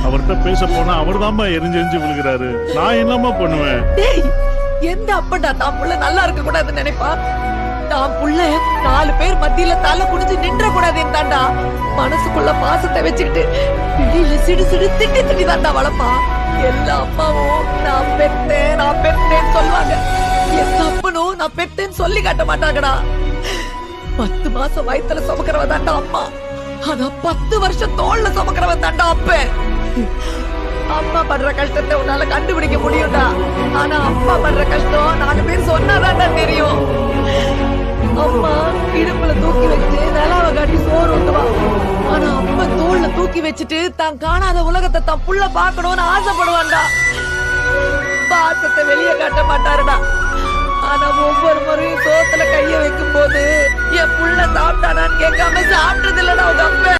அவர்கிட்ட பேச போனா அவர் தான்மா எரிஞ்சு எரிஞ்சு விழுகிறாரு. நான் என்னமா பண்ணுவேன்? டேய், எந்த அப்படா தான் புள்ள நல்லா இருக்க கூடாதுன்னு நினைப்பா? தான் புள்ள 4 பேர் மத்தியில தலை குடிஞ்சு நின்ற கூடாதுன்னு தாண்டா மனசுக்குள்ள பாசத்தை வச்சுக்கிட்டு வெளியில சிடு சிடு திட்டி திட்டி தாண்டா வளர்ப்பா. எல்லா அம்மாவும் நான் பெத்தேன்னு சொல்லுவாங்க. எந்த அப்பனும் நான் பெத்தேன்னு சொல்லி காட்ட மாட்டாங்கடா. 10 மாசம் வயித்துல சுமக்கிறவ தாண்டா அம்மா. ஆனா 10 வருஷம் தோல்ல சுமக்கிறவ தாண்டா அப்ப. அம்மா படுற கஷ்டத்தை உன்னால கண்டுபிடிக்க முடியும்டா. ஆனா அப்பா படுற கஷ்டம் 4 பேர் சொன்னாதான்டா தெரியும். அம்மா இடுப்புல தூக்கி வச்சு நிலாவ காட்டி சோறு ஊட்டுவா. ஆனா அப்பா தோல்ல தூக்கி வச்சுட்டு தான் காணாத உலகத்தை தான் புள்ள பாக்கணும்னு ஆசைப்படுவான்டா. பாசத்தை வெளியே காட்ட மாட்டாருடா. ஆனா ஒவ்வொரு முறையும் சோத்துல கைய வைக்கும் போது என் புள்ள சாப்பிட்டானான்னு கேட்காம சாப்பிட்டது இல்லடா உங்க அப்பா.